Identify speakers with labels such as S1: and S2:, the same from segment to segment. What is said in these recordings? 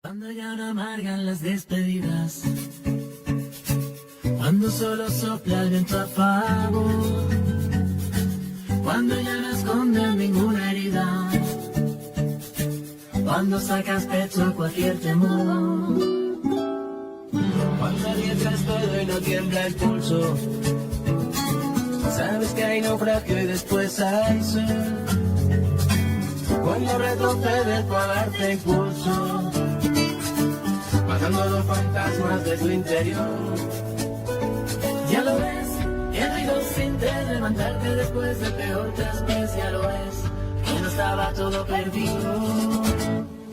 S1: Cuando ya no amargan las despedidas, cuando solo sopla el viento a favor, cuando ya no escondes ninguna herida, cuando sacas pecho a cualquier temor, cuando arriesgas todo y no tiembla el pulso, sabes que hay naufragio y después hay sol, cuando retrocedes para darte impulso, matando los fantasmas de tu interior. Ya lo ves, que no hay dos sin te levantarte después del peor traspiés. Ya lo ves, que no estaba todo perdido.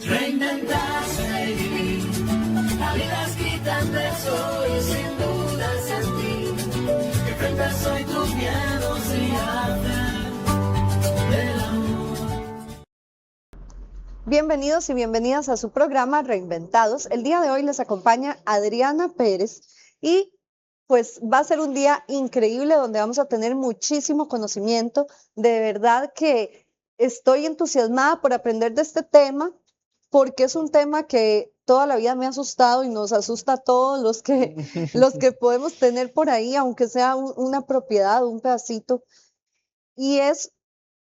S1: Reinventarse y vivir, la vida escrita en verso y sin dudas en ti. Que enfrentas hoy tus miedos y hacer del amor.
S2: Bienvenidos y bienvenidas a su programa Reinventados. El día de hoy les acompaña Adriana Pérez y pues va a ser un día increíble donde vamos a tener muchísimo conocimiento. De verdad que estoy entusiasmada por aprender de este tema porque es un tema que toda la vida me ha asustado y nos asusta a todos los que podemos tener por ahí, aunque sea una propiedad, un pedacito. Y es,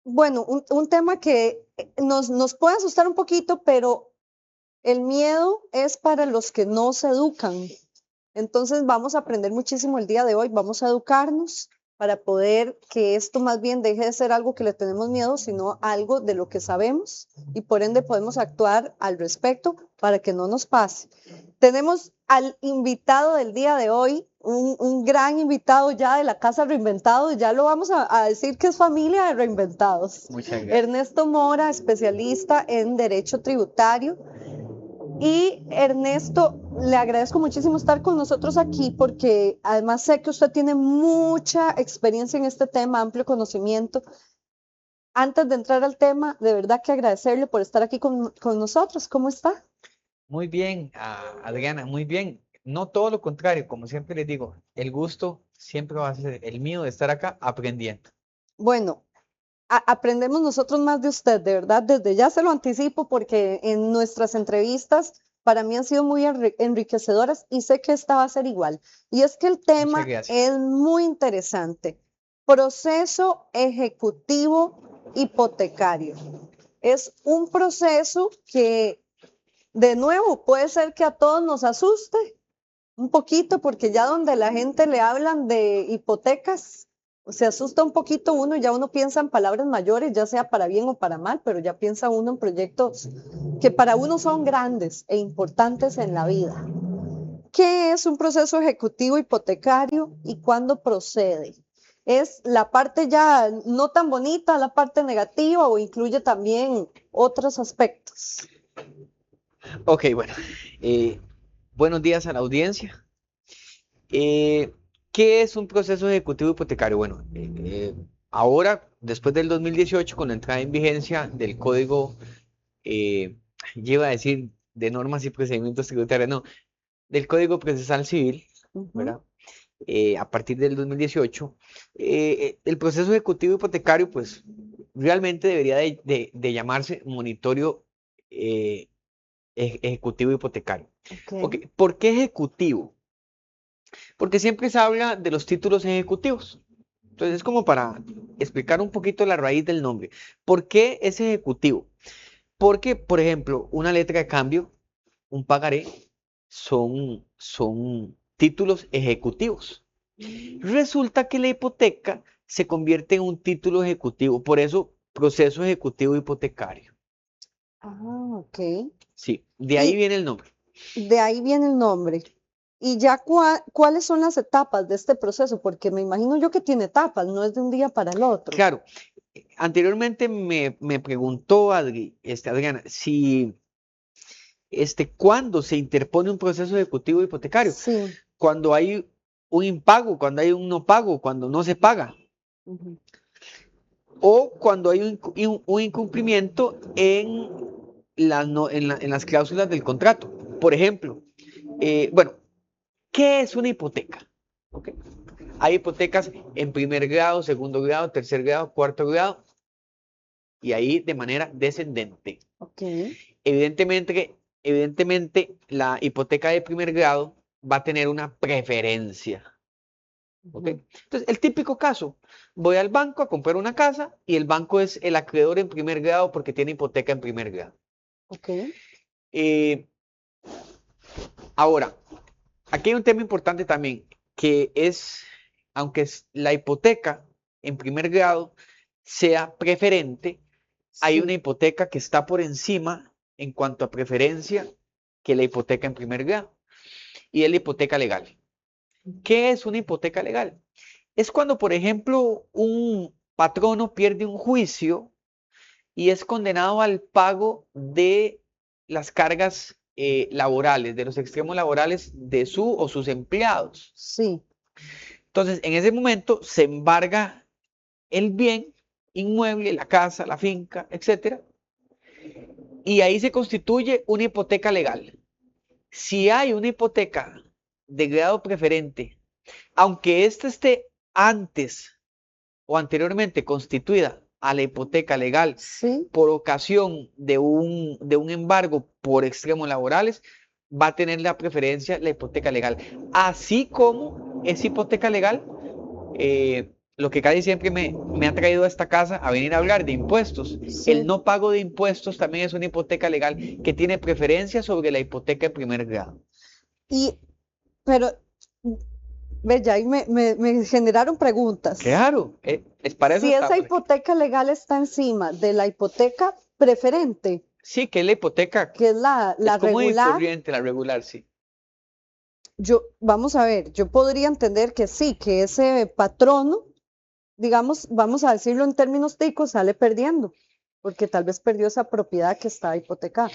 S2: bueno, un tema que nos puede asustar un poquito, pero el miedo es para los que no se educan. Entonces vamos a aprender muchísimo el día de hoy, vamos a educarnos para poder que esto más bien deje de ser algo que le tenemos miedo, sino algo de lo que sabemos y por ende podemos actuar al respecto para que no nos pase. Tenemos al invitado del día de hoy, un gran invitado ya de la Casa Reinventados, ya lo vamos a decir que es familia de Reinventados.
S3: Muchas gracias.
S2: Ernesto Mora, especialista en Derecho Tributario. Y Ernesto, le agradezco muchísimo estar con nosotros aquí porque además sé que usted tiene mucha experiencia en este tema, amplio conocimiento. Antes de entrar al tema, de verdad que agradecerle por estar aquí con nosotros. ¿Cómo está?
S3: Muy bien, Adriana, muy bien. No todo lo contrario, como siempre les digo, el gusto siempre va a ser el mío de estar acá aprendiendo.
S2: Bueno, aprendemos nosotros más de usted, de verdad, desde ya se lo anticipo porque en nuestras entrevistas para mí han sido muy enriquecedoras y sé que esta va a ser igual. Y es que el tema
S3: Muchas gracias.
S2: es muy interesante. Proceso ejecutivo hipotecario. Es un proceso que, de nuevo, puede ser que a todos nos asuste un poquito porque ya donde la gente le hablan de hipotecas, se asusta un poquito uno, ya uno piensa en palabras mayores, ya sea para bien o para mal, pero ya piensa uno en proyectos que para uno son grandes e importantes en la vida. ¿Qué es un proceso ejecutivo hipotecario y cuándo procede? ¿Es la parte ya no tan bonita, la parte negativa o incluye también otros aspectos?
S3: Ok, bueno. Buenos días a la audiencia. ¿Qué es un proceso ejecutivo hipotecario? Bueno, ahora, después del 2018, con la entrada en vigencia del Código, yo iba a decir de normas y procedimientos tributarios, no, del Código Procesal Civil, ¿verdad? A partir del 2018, el proceso ejecutivo hipotecario, pues, realmente debería de llamarse monitorio ejecutivo hipotecario.
S2: Okay.
S3: ¿Por qué ejecutivo? Porque siempre se habla de los títulos ejecutivos. Entonces es como para explicar un poquito la raíz del nombre. ¿Por qué es ejecutivo? Porque, por ejemplo, una letra de cambio, un pagaré, son títulos ejecutivos. Resulta que la hipoteca se convierte en un título ejecutivo, por eso proceso ejecutivo hipotecario.
S2: Ah, ok.
S3: Sí, de ahí
S2: Y
S3: viene el nombre.
S2: de ahí viene el nombre. Y ya cuáles son las etapas de este proceso, porque me imagino yo que tiene etapas, no es de un día para el otro.
S3: Claro, anteriormente me preguntó Adriana, si ¿cuándo se interpone un proceso ejecutivo hipotecario?
S2: Sí.
S3: Cuando hay un impago, cuando hay un no pago, cuando no se paga,
S2: Ujú.
S3: o cuando hay un incumplimiento en las cláusulas del contrato. Por ejemplo, bueno, ¿qué es una hipoteca? ¿Okay? Hay hipotecas en primer grado, segundo grado, tercer grado, cuarto grado, y ahí de manera descendente.
S2: Ok.
S3: Evidentemente, evidentemente la hipoteca de primer grado va a tener una preferencia. ¿Ok? Entonces, el típico caso, voy al banco a comprar una casa y el banco es el acreedor en primer grado porque tiene hipoteca en primer grado.
S2: Ok.
S3: Eh, Ahora, aquí hay un tema importante también, que es, aunque la hipoteca en primer grado sea preferente, hay una
S2: Sí.
S3: hipoteca que está por encima en cuanto a preferencia que la hipoteca en primer grado, y es la hipoteca legal. ¿Qué es una hipoteca legal? Es cuando, por ejemplo, un patrono pierde un juicio y es condenado al pago de las cargas laborales, de los extremos laborales de su o sus empleados.
S2: Sí.
S3: Entonces, en ese momento se embarga el bien inmueble, la casa, la finca, etcétera, y ahí se constituye una hipoteca legal. Si hay una hipoteca de grado preferente, aunque ésta esté antes o anteriormente constituida a la hipoteca legal
S2: Sí.
S3: por ocasión de un embargo por extremos laborales, va a tener la preferencia la hipoteca legal. Así como esa hipoteca legal, lo que casi siempre me ha traído a esta casa a venir a hablar de impuestos. El
S2: Sí.
S3: no pago de impuestos también es una hipoteca legal que tiene preferencia sobre la hipoteca en primer grado.
S2: Y, pero, ve, ya ahí me generaron preguntas.
S3: Claro, es para eso
S2: Si esa
S3: estamos aquí.
S2: hipoteca legal está encima de la hipoteca preferente,
S3: Sí, que es la hipoteca,
S2: que es la
S3: es común y
S2: regular,
S3: corriente, la regular, sí.
S2: vamos a ver, yo podría entender que sí, que ese patrono, digamos, vamos a decirlo en términos ticos, sale perdiendo, porque tal vez perdió esa propiedad que está hipotecada,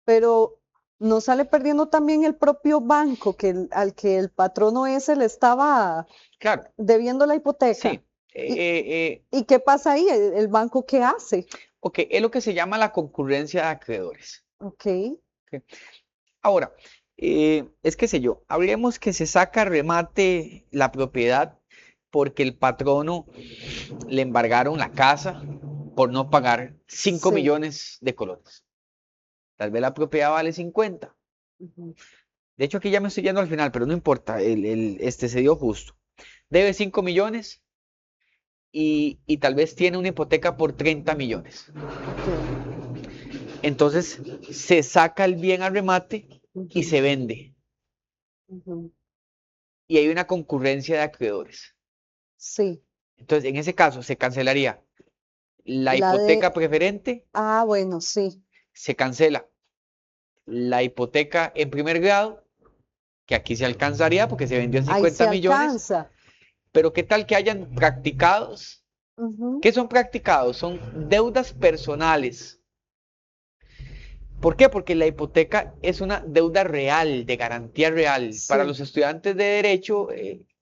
S2: pero no sale perdiendo también el propio banco al que el patrono ese le estaba
S3: Claro,
S2: debiendo la hipoteca.
S3: sí.
S2: ¿Y qué pasa ahí? ¿El banco qué hace?
S3: Ok, es lo que se llama la concurrencia de acreedores.
S2: Ok,
S3: Ok. Ahora, es que sé yo, hablemos que se saca a remate la propiedad porque el patrono le embargaron la casa por no pagar 5
S2: sí.
S3: millones de colones. Tal vez la propiedad vale 50.
S2: Ujú.
S3: De hecho, aquí ya me estoy yendo al final, pero no importa, este se dio justo. Debe 5 millones y tal vez tiene una hipoteca por 30 millones.
S2: Ok.
S3: Entonces se saca el bien al remate y
S2: Ujú,
S3: se vende.
S2: ujú.
S3: Y hay una concurrencia de acreedores.
S2: Sí,
S3: Entonces, en ese caso, se cancelaría la
S2: la de,
S3: hipoteca preferente,
S2: bueno, sí,
S3: se cancela la hipoteca en primer grado, que aquí se alcanzaría porque se vendió en
S2: ahí se
S3: 50 millones,
S2: alcanza.
S3: pero ¿qué tal que hayan practicados?
S2: Ujú.
S3: ¿Qué son practicados? Son deudas personales. ¿Por qué? Porque la hipoteca es una deuda real, de garantía real. Para
S2: Sí.
S3: los estudiantes de derecho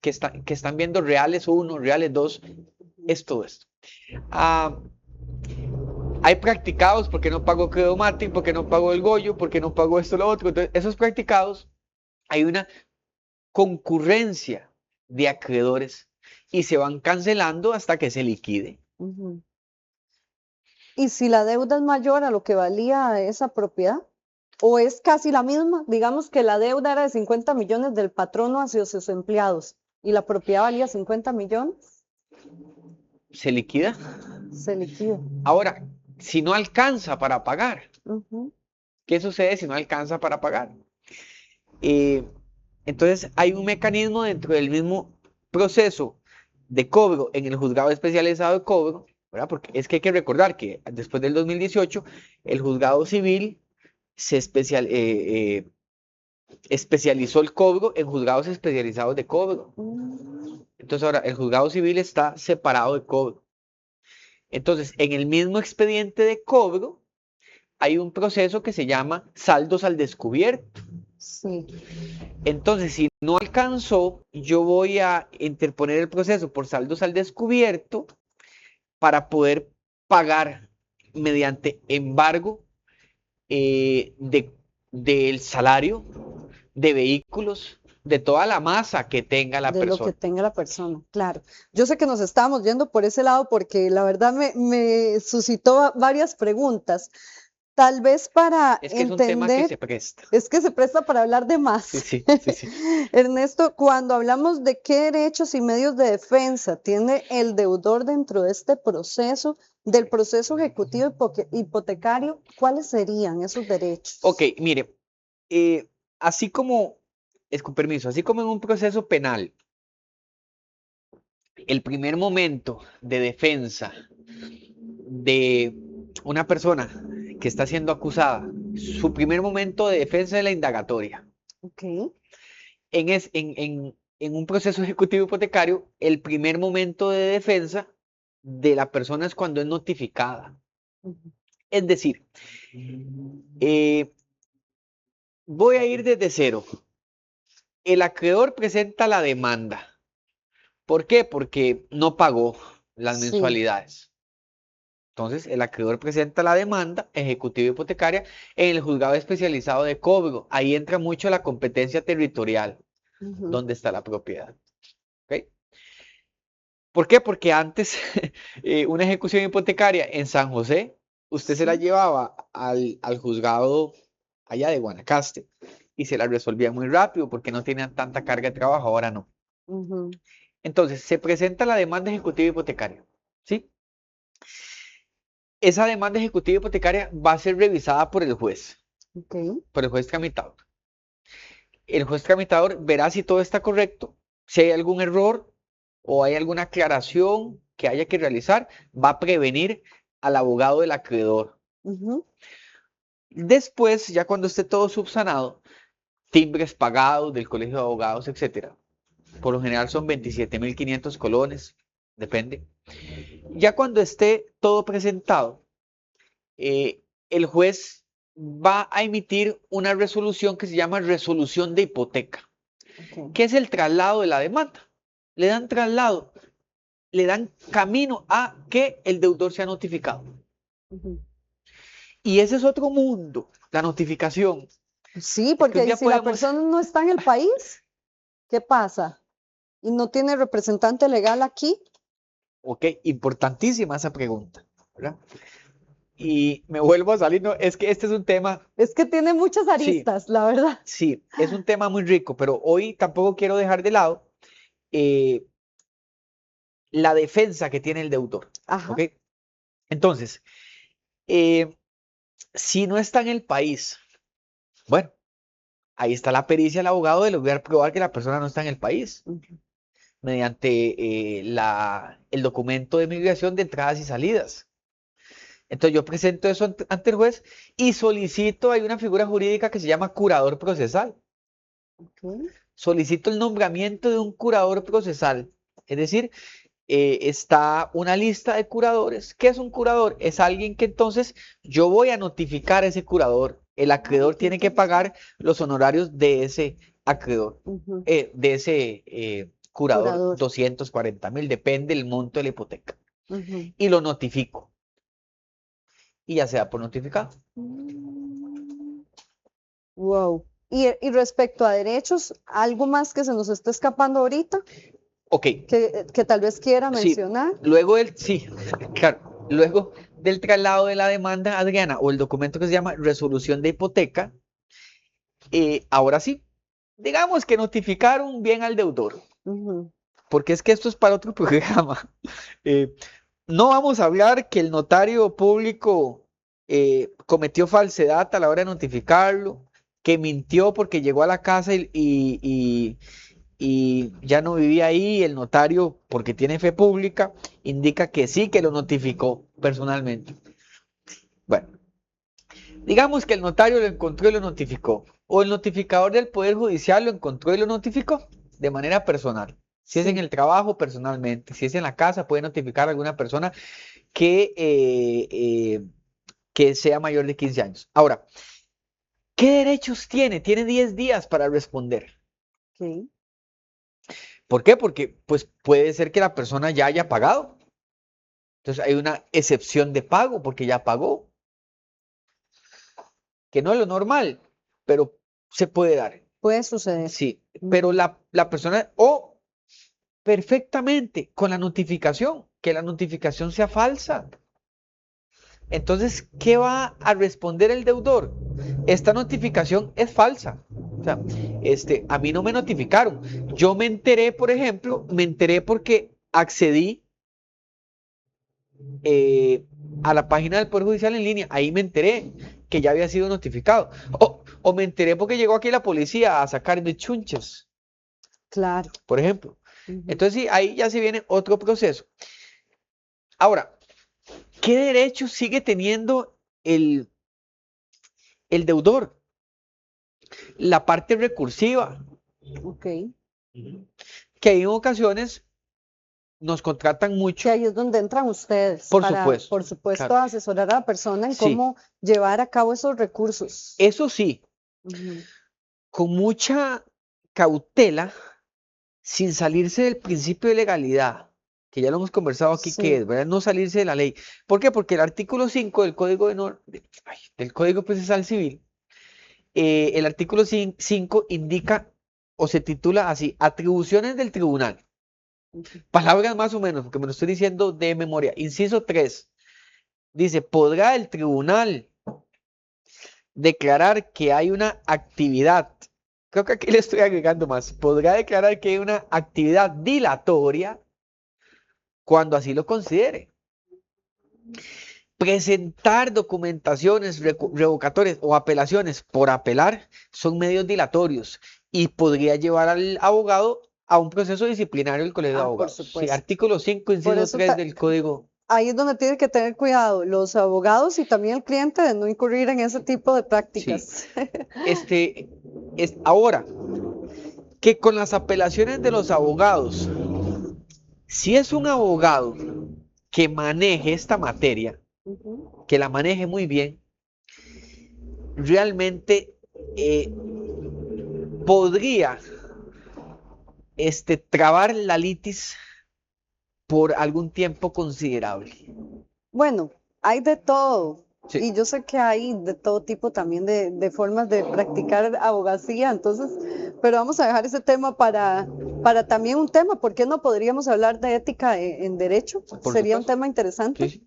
S3: que están viendo reales 1, reales 2, es todo esto. Ah, hay practicados porque no pago Credomatic, porque no pago el Goyo, porque no pago esto, lo otro. Entonces, esos practicados, hay una concurrencia de acreedores y se van cancelando hasta que se liquide.
S2: Ujú. ¿Y si la deuda es mayor a lo que valía esa propiedad? ¿O es casi la misma? Digamos que la deuda era de 50 millones del patrono hacia sus empleados y la propiedad valía 50 millones,
S3: Se liquida.
S2: se liquida.
S3: Ahora, si no alcanza para pagar,
S2: Ujú.
S3: ¿qué sucede si no alcanza para pagar? Eh, entonces, hay un mecanismo dentro del mismo proceso de cobro en el juzgado especializado de cobro, ¿verdad? Porque es que hay que recordar que después del 2018, el juzgado civil se especializó el cobro en juzgados especializados de cobro.
S2: Mm.
S3: Entonces, ahora el juzgado civil está separado de cobro. Entonces, en el mismo expediente de cobro, hay un proceso que se llama saldos al descubierto.
S2: Sí.
S3: Entonces, si no alcanzó, yo voy a interponer el proceso por saldos al descubierto para poder pagar mediante embargo del salario, de vehículos, de toda la masa que tenga la
S2: De lo que
S3: persona.
S2: tenga la persona, claro. Yo sé que nos estábamos yendo por ese lado porque la verdad me suscitó varias preguntas, tal vez para
S3: Es que es un tema que se
S2: entender,
S3: presta.
S2: es que se presta para hablar de más.
S3: Sí, sí, sí, sí.
S2: Ernesto, cuando hablamos de qué derechos y medios de defensa tiene el deudor dentro de este proceso, del proceso ejecutivo hipotecario, ¿cuáles serían esos derechos?
S3: Ok, mire, así como, es con permiso, así como en un proceso penal, el primer momento de defensa de una persona que está siendo acusada, su primer momento de defensa es la indagatoria.
S2: Ok.
S3: En un proceso ejecutivo hipotecario, el primer momento de defensa de la persona es cuando es notificada.
S2: Ujú.
S3: Es decir, voy a ir desde cero. El acreedor presenta la demanda. ¿Por qué? Porque no pagó las
S2: Sí.
S3: mensualidades. Entonces, el acreedor presenta la demanda ejecutiva hipotecaria en el juzgado especializado de cobro. Ahí entra mucho la competencia territorial,
S2: Ujú.
S3: donde está la propiedad. ¿Ok? ¿Por qué? Porque antes una ejecución hipotecaria en San José, usted se la
S2: Sí.
S3: llevaba al juzgado allá de Guanacaste y se la resolvía muy rápido porque no tenían tanta carga de trabajo, ahora no.
S2: Ujú.
S3: Entonces, se presenta la demanda ejecutiva hipotecaria, ¿sí? Esa demanda ejecutiva hipotecaria va a ser revisada por el juez
S2: Ok.
S3: tramitador. El juez tramitador verá si todo está correcto, si hay algún error o hay alguna aclaración que haya que realizar, va a prevenir al abogado del acreedor.
S2: Ujú.
S3: Después, ya cuando esté todo subsanado, timbres pagados del colegio de abogados, etcétera. Por lo general son 27.500 colones, depende. Ya cuando esté todo presentado, el juez va a emitir una resolución que se llama resolución de hipoteca,
S2: Ok.
S3: que es el traslado de la demanda. Le dan traslado, le dan camino a que el deudor sea notificado.
S2: Ujú.
S3: Y ese es otro mundo, la notificación.
S2: Sí,
S3: Es que un
S2: porque
S3: día
S2: si la
S3: podemos,
S2: persona no está en el país, ¿qué pasa? ¿Y no tiene representante legal aquí?
S3: ok, importantísima esa pregunta, ¿verdad? Y me vuelvo a salir, no, es que este es un tema,
S2: Es que tiene muchas
S3: sí,
S2: aristas, la verdad.
S3: sí, es un tema muy rico, pero hoy tampoco quiero dejar de lado eh, la defensa que tiene el deudor,
S2: Ajá.
S3: ¿ok? Entonces, eh, si no está en el país, bueno, ahí está la pericia del abogado de lograr probar que la persona no está en el país
S2: Ujú.
S3: mediante el documento de migración de entradas y salidas. Entonces yo presento eso ante el juez y solicito, hay una figura jurídica que se llama curador procesal.
S2: Ok.
S3: Solicito el nombramiento de un curador procesal. Es decir, está una lista de curadores. ¿Qué es un curador? Es alguien que entonces yo voy a notificar a ese curador. El
S2: Ay,
S3: acreedor
S2: qué
S3: tiene que
S2: interesante.
S3: pagar los honorarios de ese acreedor,
S2: Ujú.
S3: de ese curador,
S2: Curador.
S3: 240.000, depende del monto de la hipoteca.
S2: Ujú.
S3: Y lo notifico. Y ya sea por notificado.
S2: Mm. Wow. Y respecto a derechos, ¿algo más que se nos está escapando ahorita
S3: Ok,
S2: que tal vez quiera
S3: sí,
S2: mencionar?
S3: sí, claro, luego del traslado de la demanda, Adriana, o el documento que se llama resolución de hipoteca, ahora sí, digamos que notificaron bien al deudor,
S2: Ujú.
S3: porque es que esto es para otro programa. Eh, no vamos a hablar que el notario público cometió falsedad a la hora de notificarlo, que mintió porque llegó a la casa y ya no vivía ahí, el notario, porque tiene fe pública, indica que sí, que lo notificó personalmente. Bueno, digamos que el notario lo encontró y lo notificó, o el notificador del Poder Judicial lo encontró y lo notificó de manera personal. Si es en
S2: Sí.
S3: el trabajo, personalmente. Si es en la casa, puede notificar a alguna persona que, que sea mayor de 15 años. Ahora, ¿qué derechos tiene? Tiene 10 días para responder.
S2: Ok.
S3: ¿Por qué? Porque pues, puede ser que la persona ya haya pagado. Entonces hay una excepción de pago porque ya pagó, que no es lo normal, pero se puede dar.
S2: Puede suceder.
S3: Sí, pero
S2: Ujú.
S3: la persona, o perfectamente con la notificación, que la notificación sea falsa. Entonces, ¿qué va a responder el deudor? Esta notificación es falsa. O sea, a mí no me notificaron. Yo me enteré, por ejemplo, porque accedí a la página del Poder Judicial en línea. Ahí me enteré que ya había sido notificado. O me enteré porque llegó aquí la policía a sacarme chunches,
S2: Claro.
S3: por ejemplo.
S2: Ujú.
S3: Entonces, sí, ahí ya se viene otro proceso. Ahora, ¿qué derecho sigue teniendo el deudor? La parte recursiva,
S2: Ok.
S3: que en ocasiones nos contratan
S2: Que
S3: mucho,
S2: ahí es donde entran ustedes
S3: por
S2: para,
S3: supuesto,
S2: por supuesto,
S3: claro.
S2: asesorar a la persona en
S3: Sí.
S2: cómo llevar a cabo esos recursos.
S3: Eso sí,
S2: Ujú.
S3: con mucha cautela, sin salirse del principio de legalidad, que ya lo hemos conversado aquí,
S2: Sí.
S3: que es, ¿verdad? No salirse de la ley. ¿Por qué? Porque el artículo 5 del del Código Procesal Civil, el artículo 5 indica o se titula así, atribuciones del tribunal. Palabras más o menos, porque me lo estoy diciendo de memoria. Inciso 3, dice, podrá el tribunal declarar que hay una actividad, creo que aquí le estoy agregando más, podrá declarar que hay una actividad dilatoria cuando así lo considere. Presentar documentaciones revocatorias o apelaciones por apelar son medios dilatorios y podría llevar al abogado a un proceso disciplinario del Colegio de
S2: Por
S3: Abogados. Sí,
S2: supuesto.
S3: artículo 5,
S2: Por
S3: inciso
S2: eso
S3: 3 del Código.
S2: ahí es donde tienen que tener cuidado los abogados y también el cliente de no incurrir en ese tipo de prácticas.
S3: Ahora, que con las apelaciones de los abogados, si es un abogado que maneje esta materia,
S2: Ujú.
S3: que la maneje muy bien, realmente podría trabar la litis por algún tiempo considerable.
S2: Bueno, hay de todo.
S3: Sí.
S2: Y yo sé que hay de todo tipo también de formas de practicar abogacía, entonces, pero vamos a dejar ese tema para también un tema. ¿Por qué no podríamos hablar de ética en derecho?
S3: Por
S2: Sería un
S3: supuesto.
S2: tema interesante.
S3: Sí.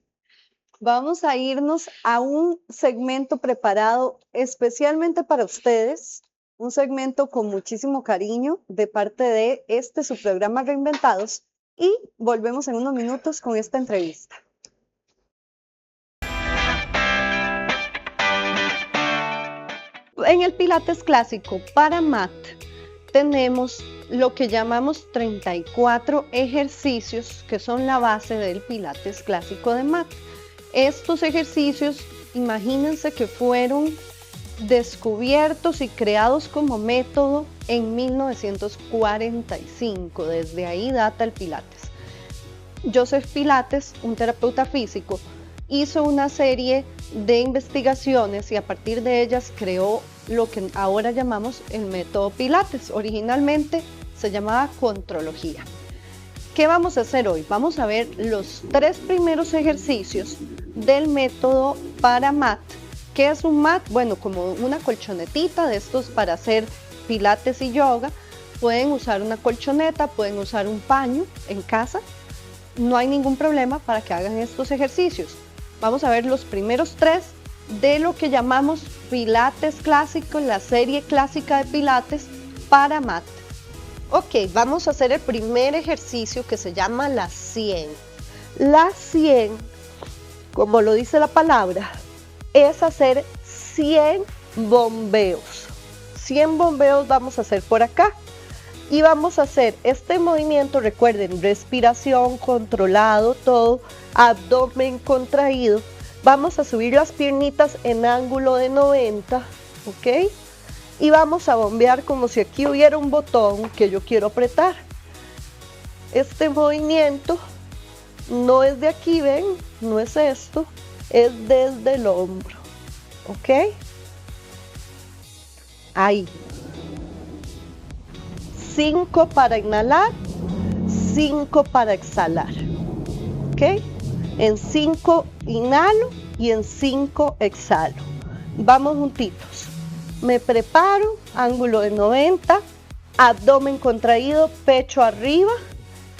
S2: Vamos a irnos a un segmento preparado especialmente para ustedes, un segmento con muchísimo cariño de parte de su programa Reinventados, y volvemos en unos minutos con esta entrevista. En el Pilates clásico para mat tenemos lo que llamamos 34 ejercicios que son la base del Pilates clásico de mat. Estos ejercicios, imagínense que fueron descubiertos y creados como método en 1945. Desde ahí data el Pilates. Joseph Pilates, un terapeuta físico, hizo una serie de investigaciones y a partir de ellas creó lo que ahora llamamos el método Pilates. Originalmente se llamaba contrología. ¿Qué vamos a hacer hoy? Vamos a ver los 3 primeros ejercicios del método para mat. ¿Qué es un mat? Bueno, como una colchonetita de estos para hacer pilates y yoga. Pueden usar una colchoneta, pueden usar un paño en casa. No hay ningún problema para que hagan estos ejercicios. Vamos a ver los primeros 3 de lo que llamamos Pilates clásico, la serie clásica de Pilates para mat. Ok, vamos a hacer el primer ejercicio que se llama la 100. La 100, como lo dice la palabra, es hacer 100 bombeos. 100 bombeos vamos a hacer por acá. Y vamos a hacer este movimiento, recuerden, respiración, controlado, todo, abdomen contraído. Vamos a subir las piernitas en ángulo de 90, ¿ok? Y vamos a bombear como si aquí hubiera un botón que yo quiero apretar. Este movimiento no es de aquí, ven, no es esto, es desde el hombro, ¿ok? Ahí. 5 para inhalar, 5 para exhalar, ¿ok? En 5 inhalo y en 5 exhalo. Vamos juntitos. Me preparo, ángulo de 90, abdomen contraído, pecho arriba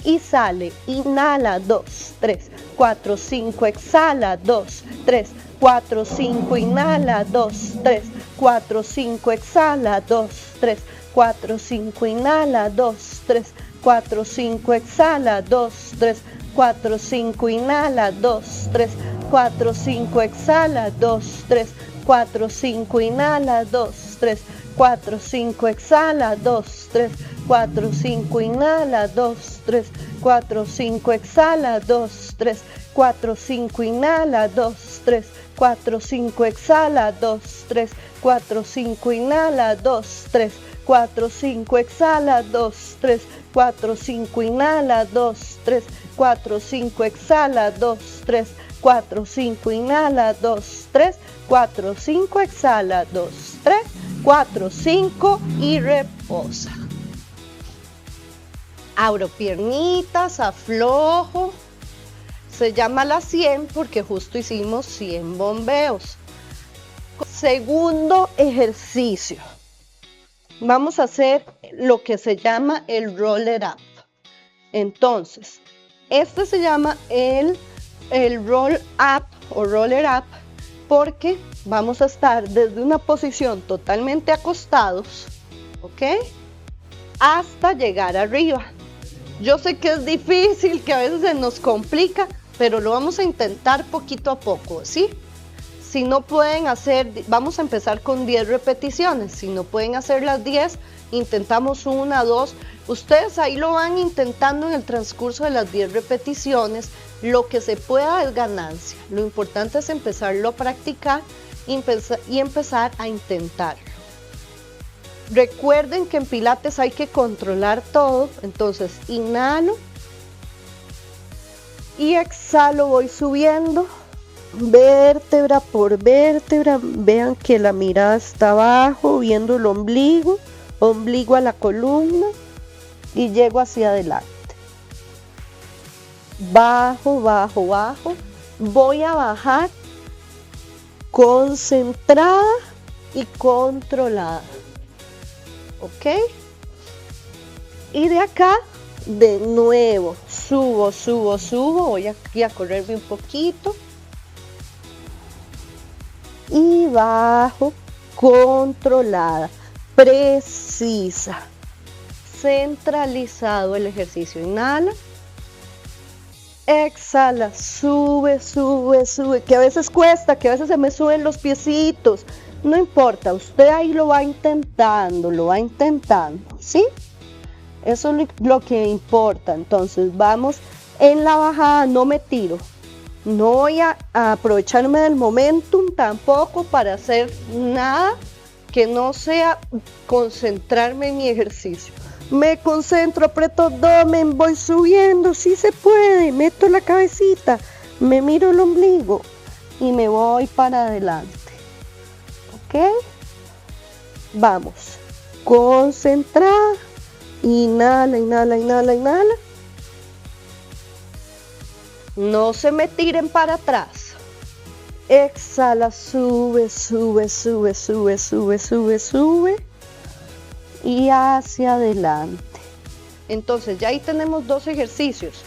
S2: y sale. Inhala, 2, 3, 4, 5, exhala, 2, 3, 4, 5, inhala, 2, 3, 4, 5, exhala, 2, 3, 4, 5, inhala, 2, 3, 4, 5, exhala, 2, 3, 4, 5, inhala, 2, 3, 4, 5, exhala, 2, 3, 4, 5, inhala, 2, 3, 4, 5, exhala, 2, 3, 4, 5, inhala, 2, 3, 4, 5, exhala, 2, 3, 4, 5, inhala, 2, 3, 4, 5, exhala, 2, 3, 4, 5, inhala, 2, 3, 4, 5, exhala, 2, 3, 4, 5, inhala, 2, 3, 4, 5, exhala, 2, 3, 4, 5, inhala, 2, 3, 4, 5, exhala, 2, 3, 4, 5 y reposa. Abro piernitas, aflojo. Se llama la 100 porque justo hicimos 100 bombeos. Segundo ejercicio. Vamos a hacer lo que se llama el roller up. Entonces, este se llama el roll up o roller up porque vamos a estar desde una posición totalmente acostados, ¿ok? Hasta llegar arriba. Yo sé que es difícil, que a veces se nos complica, pero lo vamos a intentar poquito a poco, ¿sí? Si no pueden hacer, vamos a empezar con 10 repeticiones. Si no pueden hacer las 10, intentamos 1, 2. Ustedes ahí lo van intentando en el transcurso de las 10 repeticiones. Lo que se pueda es ganancia. Lo importante es empezarlo a practicar y empezar a intentarlo. Recuerden que en Pilates hay que controlar todo. Entonces, inhalo y exhalo, voy subiendo. Vértebra por vértebra, vean que la mirada está abajo, viendo el ombligo, ombligo a la columna y llego hacia adelante. Bajo, bajo, bajo, voy a bajar concentrada y controlada, ¿ok? Y de acá, de nuevo, subo, subo, subo, voy aquí a correrme un poquito. Y bajo, controlada, precisa, centralizado el ejercicio. Inhala, exhala, sube, sube, sube, que a veces cuesta, que a veces se me suben los piecitos, no importa, usted ahí lo va intentando, ¿sí? Eso es lo que importa. Entonces vamos en la bajada, no me tiro. No voy a aprovecharme del momentum tampoco para hacer nada que no sea concentrarme en mi ejercicio. Me concentro, aprieto abdomen, voy subiendo, sí se puede, meto la cabecita, me miro el ombligo y me voy para adelante. ¿Ok? Vamos, concentrada, inhala, inhala, inhala, inhala. No se me tiren para atrás. Exhala, sube, sube, sube, sube, sube, sube, sube. Y hacia adelante. Entonces ya ahí tenemos 2 ejercicios.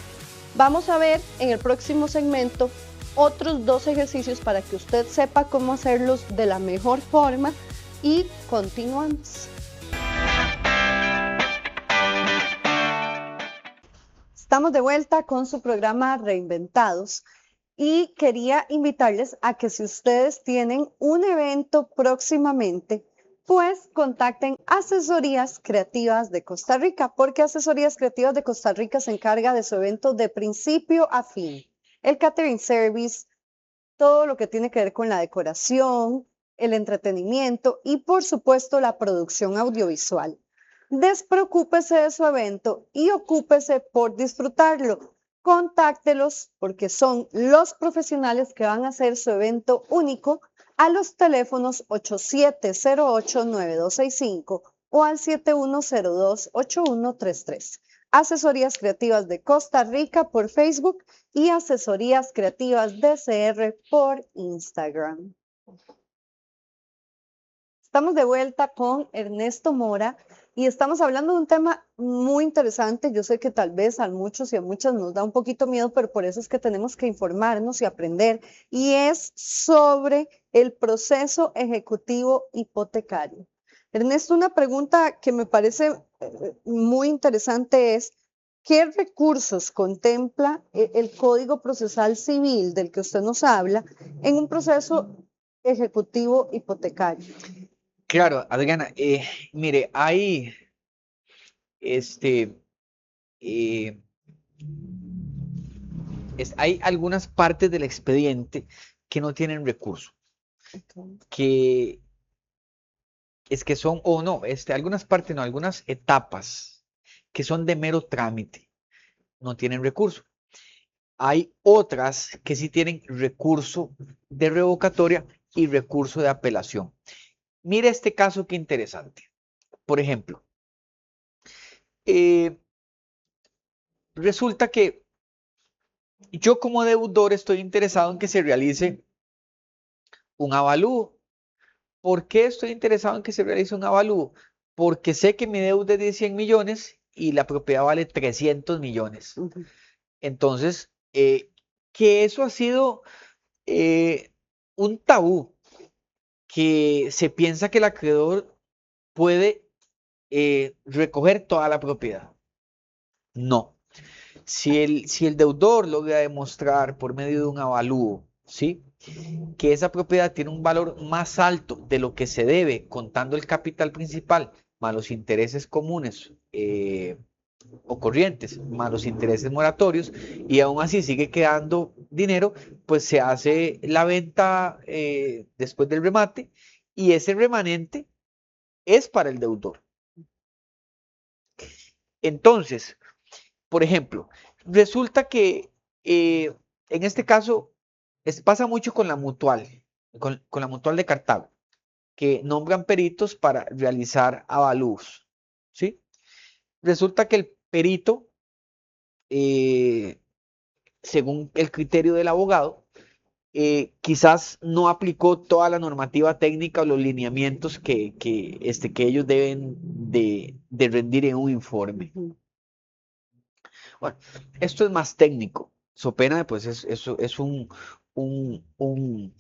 S2: Vamos a ver en el próximo segmento otros 2 ejercicios para que usted sepa cómo hacerlos de la mejor forma. Y continuamos. Estamos de vuelta con su programa Reinventados y quería invitarles a que si ustedes tienen un evento próximamente, pues contacten Asesorías Creativas de Costa Rica, porque Asesorías Creativas de Costa Rica se encarga de su evento de principio a fin. El catering service, todo lo que tiene que ver con la decoración, el entretenimiento y por supuesto la producción audiovisual. Despreocúpese de su evento y ocúpese por disfrutarlo. Contáctelos porque son los profesionales que van a hacer su evento único a los teléfonos 8708-9265 o al 7102-8133. Asesorías Creativas de Costa Rica por Facebook y Asesorías Creativas DCR por Instagram. Estamos de vuelta con Ernesto Mora y estamos hablando de un tema muy interesante. Yo sé que tal vez a muchos y a muchas nos da un poquito miedo, pero por eso es que tenemos que informarnos y aprender. Y es sobre el proceso ejecutivo hipotecario. Ernesto, una pregunta que me parece muy interesante es, ¿qué recursos contempla el Código Procesal Civil del que usted nos habla en un proceso ejecutivo hipotecario?
S3: Claro, Adriana, mire, este, eh, hay algunas partes del expediente que no tienen recurso,
S2: Okay.
S3: que es que son, o no, algunas partes no, algunas etapas que son de mero trámite, no tienen recurso. Hay otras que sí tienen recurso de revocatoria y recurso de apelación. Mire este caso, qué interesante. Por ejemplo, eh, resulta que yo como deudor estoy interesado en que se realice un avalúo. ¿Por qué estoy interesado en que se realice un avalúo? Porque sé que mi deuda es de 100 millones y la propiedad vale 300 millones.
S2: Ujú.
S3: Entonces, que eso ha sido un tabú, que se piensa que el acreedor puede recoger toda la propiedad. No. Si el deudor logra demostrar por medio de un avalúo, ¿sí?, que esa propiedad tiene un valor más alto de lo que se debe, contando el capital principal, más los intereses comunes o corrientes, más los intereses moratorios, y aún así sigue quedando dinero, pues se hace la venta después del remate, y ese remanente es para el deudor. Entonces, por ejemplo, resulta que en este caso pasa mucho con la mutual, con la mutual de Cartago, que nombran peritos para realizar avalúos, ¿sí? Resulta que el perito, eh, según el criterio del abogado, quizás no aplicó toda la normativa técnica o los lineamientos que ellos deben de rendir en un informe.
S2: Ujú.
S3: Bueno, esto es más técnico. So pena, pues es un, un-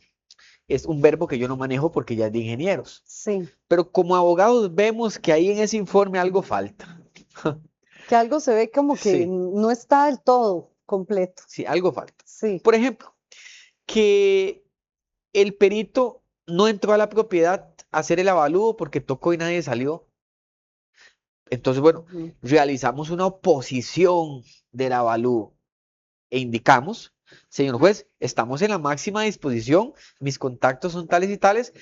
S3: es un verbo que yo no manejo porque ya es de ingenieros.
S2: Sí,
S3: Pero como abogados vemos que ahí en ese informe algo falta.
S2: que algo se ve como que
S3: Sí,
S2: no está del todo completo.
S3: sí, algo falta.
S2: Sí.
S3: Por ejemplo, que el perito no entró a la propiedad a hacer el avalúo porque tocó y nadie salió. Entonces, bueno,
S2: Ujú.
S3: realizamos una oposición del avalúo e indicamos, señor juez, estamos en la máxima disposición, mis contactos son tales y tales,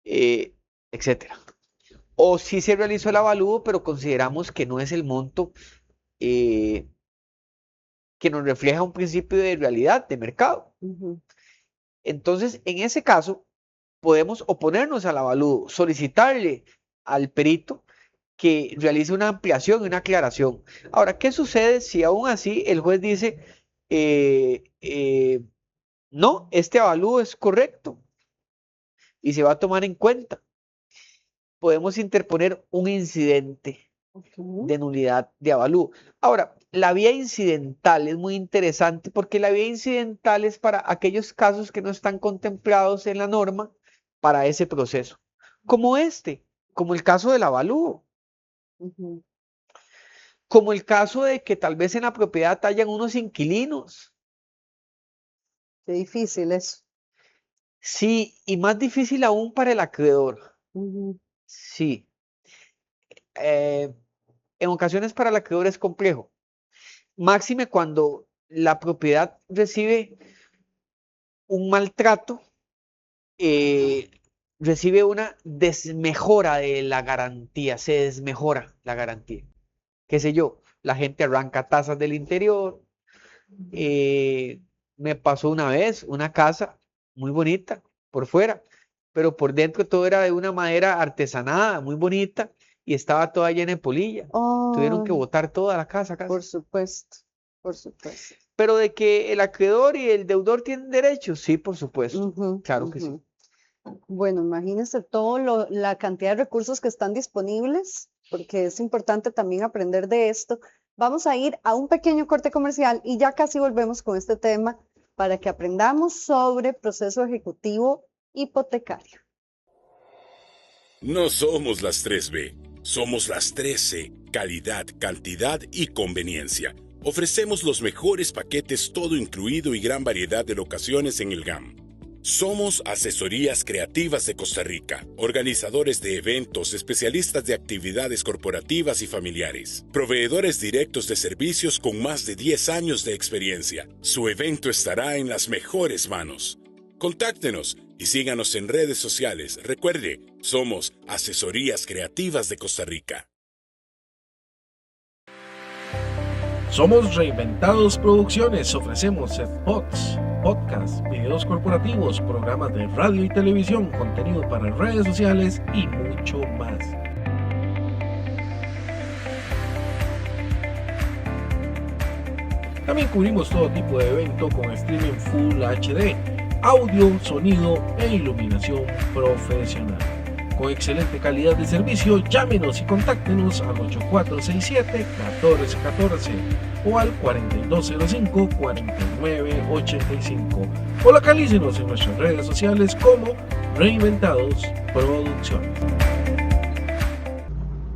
S3: eh, etcétera. O si se realizó el avalúo, pero consideramos que no es el monto eh, que nos refleja un principio de realidad, de mercado.
S2: Ujú.
S3: Entonces, en ese caso, podemos oponernos al avalúo, solicitarle al perito que realice una ampliación y una aclaración. Ahora, ¿qué sucede si aún así el juez dice, eh, eh, no, este avalúo es correcto y se va a tomar en cuenta? Podemos interponer un incidente
S2: Ok.
S3: de nulidad de avalúo. Ahora, la vía incidental es muy interesante porque la vía incidental es para aquellos casos que no están contemplados en la norma para ese proceso, como como el caso del avalúo,
S2: Ujú.
S3: como el caso de que tal vez en la propiedad hayan unos inquilinos.
S2: Qué difícil eso.
S3: Sí, y más difícil aún para el acreedor.
S2: Ujú.
S3: Sí, eh, en ocasiones para el acreedor es complejo. Máxime cuando la propiedad recibe un maltrato, eh, recibe una desmejora de la garantía, se desmejora la garantía. Qué sé yo, la gente arranca tazas del interior. eh, Me pasó una vez una casa muy bonita por fuera, pero por dentro todo era de una madera artesanada, muy bonita, y estaba toda llena de polilla. Tuvieron que
S2: Oh,
S3: botar toda la casa
S2: por
S3: casi.
S2: supuesto, por supuesto.
S3: Pero de que el acreedor y el deudor tienen derechos, sí, por supuesto,
S2: Ujú,
S3: claro que sí.
S2: ujú. Bueno, imagínense la cantidad de recursos que están disponibles, porque es importante también aprender de esto. Vamos a ir a un pequeño corte comercial y ya casi volvemos con este tema para que aprendamos sobre proceso ejecutivo hipotecario.
S4: No somos las 3B, somos las 3C, calidad, cantidad y conveniencia. Ofrecemos los mejores paquetes todo incluido y gran variedad de locaciones en el GAM. Somos Asesorías Creativas de Costa Rica, organizadores de eventos, especialistas de actividades corporativas y familiares, proveedores directos de servicios con más de 10 años de experiencia. Su evento estará en las mejores manos. Contáctenos y síganos en redes sociales. Recuerde, somos Asesorías Creativas de Costa Rica.
S5: Somos Reinventados Producciones. Ofrecemos spots, podcasts, videos corporativos, programas de radio y televisión, contenido para redes sociales y mucho más. También cubrimos todo tipo de evento con streaming Full HD, audio, sonido e iluminación profesional. Con excelente calidad de servicio, llámenos y contáctenos al 8467-1414 o al 4205-4985 o localícenos en nuestras redes sociales como Reinventados Producciones.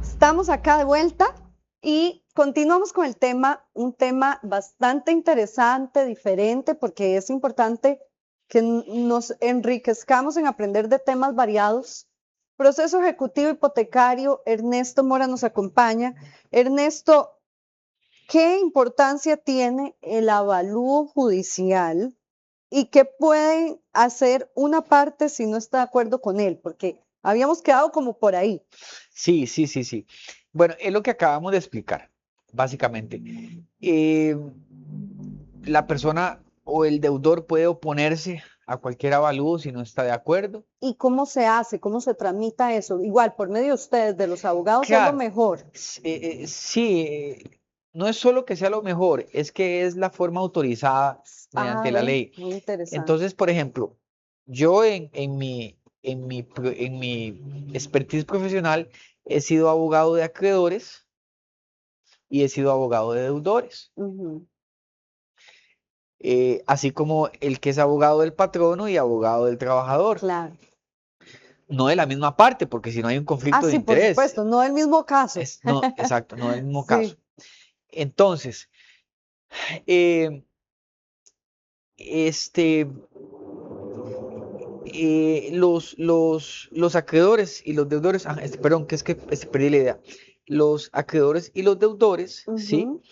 S2: Estamos acá de vuelta y continuamos con el tema, un tema bastante interesante, diferente, porque es importante que nos enriquezcamos en aprender de temas variados. Proceso ejecutivo hipotecario, Ernesto Mora nos acompaña. Ernesto, ¿qué importancia tiene el avalúo judicial y qué puede hacer una parte si no está de acuerdo con él? Porque habíamos quedado como por ahí.
S3: Sí. Bueno, es lo que acabamos de explicar, básicamente. La persona o el deudor puede oponerse a cualquier avalúo si no está de acuerdo.
S2: ¿Y cómo se hace? ¿Cómo se tramita eso? Igual, por medio de ustedes, de los abogados, es lo
S3: Claro.
S2: mejor.
S3: Sí, no es solo que sea lo mejor, es que es la forma autorizada mediante la
S2: Ve,
S3: ley.
S2: muy interesante.
S3: Entonces, por ejemplo, yo en mi expertise profesional he sido abogado de acreedores y he sido abogado de deudores.
S2: Ujú.
S3: Así como el que es abogado del patrono y abogado del trabajador.
S2: Claro.
S3: No de la misma parte, porque si no hay un conflicto de
S2: Sí, por
S3: interés.
S2: supuesto, no el mismo caso.
S3: No, exacto, no es el mismo
S2: Sí.
S3: caso. Entonces, los acreedores y los deudores, perdón, que es que perdí la idea. Los acreedores y los deudores, ¿sí?
S2: Ujú.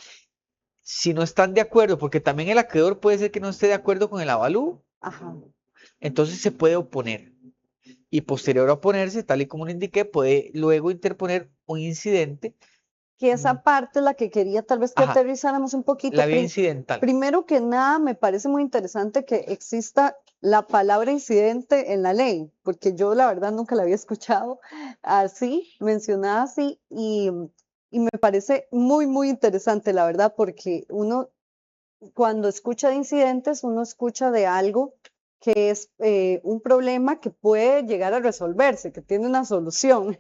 S3: Si no están de acuerdo, porque también el acreedor puede ser que no esté de acuerdo con el avalúo,
S2: Ajá.
S3: entonces se puede oponer. Y posterior a oponerse, tal y como le indiqué, puede luego interponer un incidente.
S2: Que esa parte es la que quería tal vez que
S3: Ajá.
S2: aterrizáramos un poquito.
S3: La vía incidental.
S2: Primero que nada, me parece muy interesante que exista la palabra incidente en la ley, porque yo la verdad nunca la había escuchado así, mencionada así, y me parece muy, muy interesante, la verdad, porque uno cuando escucha de incidentes, uno escucha de algo que es un problema que puede llegar a resolverse, que tiene una solución.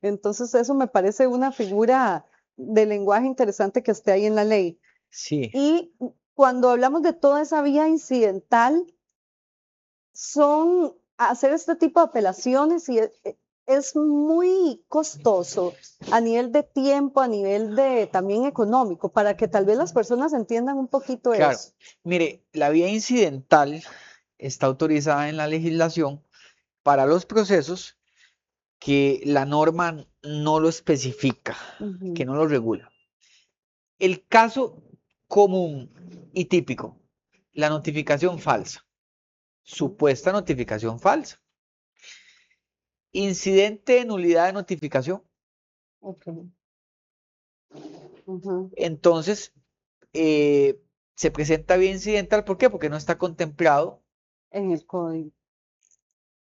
S2: Entonces eso me parece una figura de lenguaje interesante que esté ahí en la ley.
S3: Sí.
S2: Y cuando hablamos de toda esa vía incidental, son hacer este tipo de apelaciones y es muy costoso a nivel de tiempo, a nivel de también económico, para que tal vez las personas entiendan un poquito
S3: Claro.
S2: eso.
S3: Mire, la vía incidental está autorizada en la legislación para los procesos que la norma no lo especifica,
S2: Ujú.
S3: que no lo regula. El caso común y típico, la notificación falsa, supuesta notificación falsa, incidente de nulidad de notificación.
S2: Ok. Ujú.
S3: Entonces, se presenta vía incidental, ¿por qué? Porque no está contemplado
S2: En el código,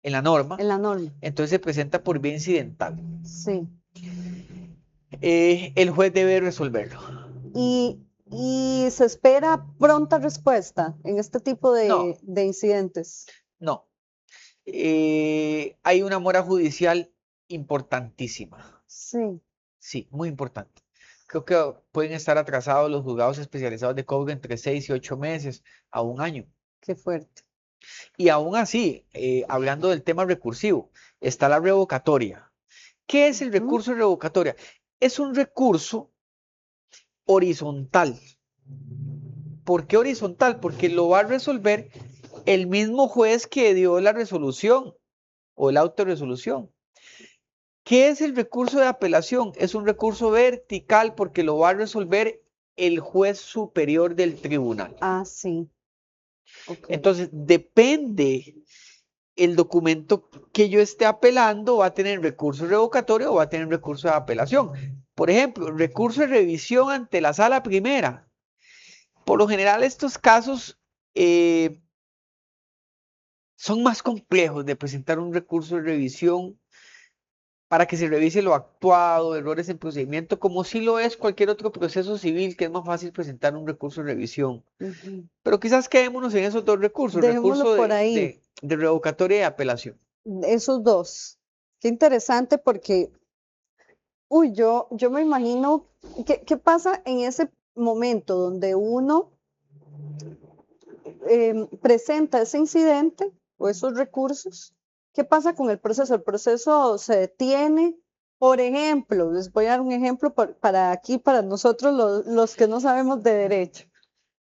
S3: en la norma,
S2: en la norma,
S3: entonces se presenta por vía incidental.
S2: sí.
S3: El juez debe resolverlo.
S2: Y se espera pronta respuesta en este tipo
S3: No.
S2: de incidentes.
S3: No, hay una mora judicial importantísima.
S2: Sí,
S3: Sí, muy importante. Creo que pueden estar atrasados los juzgados especializados de código entre 6 y 8 meses a un año.
S2: qué fuerte.
S3: Y aún así, hablando del tema recursivo, está la revocatoria. ¿Qué es el
S2: Ujú.
S3: recurso de revocatoria? Es un recurso horizontal. ¿Por qué horizontal? Porque lo va a resolver el mismo juez que dio la resolución o la autorresolución. ¿Qué es el recurso de apelación? Es un recurso vertical porque lo va a resolver el juez superior del tribunal.
S2: Ah, sí. Ok.
S3: Entonces, depende el documento que yo esté apelando, va a tener recurso revocatorio o va a tener recurso de apelación. Por ejemplo, recurso de revisión ante la sala primera. Por lo general, estos casos son más complejos de presentar un recurso de revisión para que se revise lo actuado, errores en procedimiento, como si lo es cualquier otro proceso civil, que es más fácil presentar un recurso de revisión.
S2: Ujú.
S3: Pero quizás quedémonos en esos dos recursos,
S2: Dejémoslo
S3: recurso
S2: por ahí,
S3: de revocatoria y apelación.
S2: esos dos. Qué interesante porque, uy, yo me imagino, ¿qué pasa en ese momento donde uno presenta ese incidente o esos recursos? ¿Qué pasa con el proceso? ¿El proceso se detiene? Por ejemplo, les voy a dar un ejemplo para aquí, para nosotros los que no sabemos de derecho.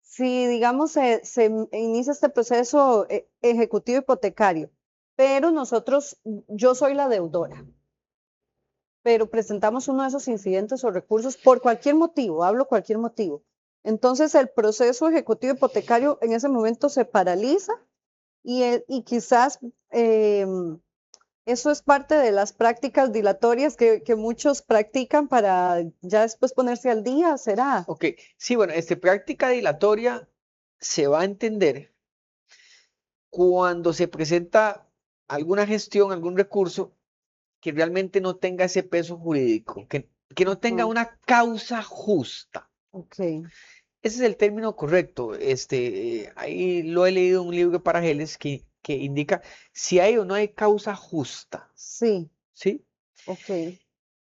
S2: Si, digamos, se inicia este proceso ejecutivo hipotecario, pero yo soy la deudora, pero presentamos uno de esos incidentes o recursos por cualquier motivo, hablo cualquier motivo. Entonces, el proceso ejecutivo hipotecario en ese momento se paraliza y quizás eso es parte de las prácticas dilatorias que muchos practican para ya después ponerse al día, ¿será?
S3: Ok, sí, bueno, práctica dilatoria se va a entender cuando se presenta alguna gestión, algún recurso que realmente no tenga ese peso jurídico, que no tenga
S2: Ujú.
S3: una causa justa.
S2: Ok,
S3: Ese es el término correcto. Ahí lo he leído en un libro de Parageles que indica si hay o no hay causa justa,
S2: sí,
S3: ¿sí?
S2: ok.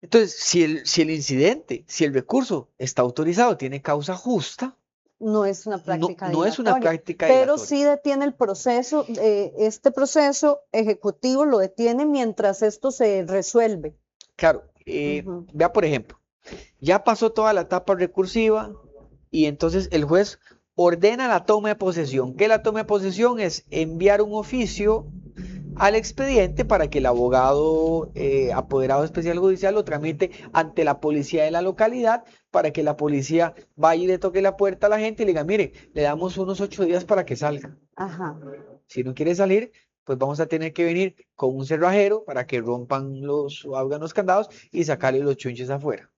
S3: Entonces, si el incidente, si el recurso está autorizado, tiene causa justa,
S2: No es una
S3: no,
S2: práctica
S3: no es una
S2: dilatoria,
S3: práctica
S2: pero
S3: dilatoria.
S2: sí detiene el proceso, este proceso ejecutivo lo detiene mientras esto se resuelve.
S3: Claro,
S2: Ujú.
S3: vea por ejemplo, ya pasó toda la etapa recursiva y entonces el juez ordena la toma de posesión. ¿Qué es la toma de posesión? Es enviar un oficio al expediente para que el abogado apoderado especial judicial lo tramite ante la policía de la localidad para que la policía vaya y le toque la puerta a la gente y le diga, mire, le damos unos 8 días para que salga.
S2: Ajá,
S3: Si no quiere salir, pues vamos a tener que venir con un cerrajero para que rompan o abran los candados y sacarle los chunches afuera.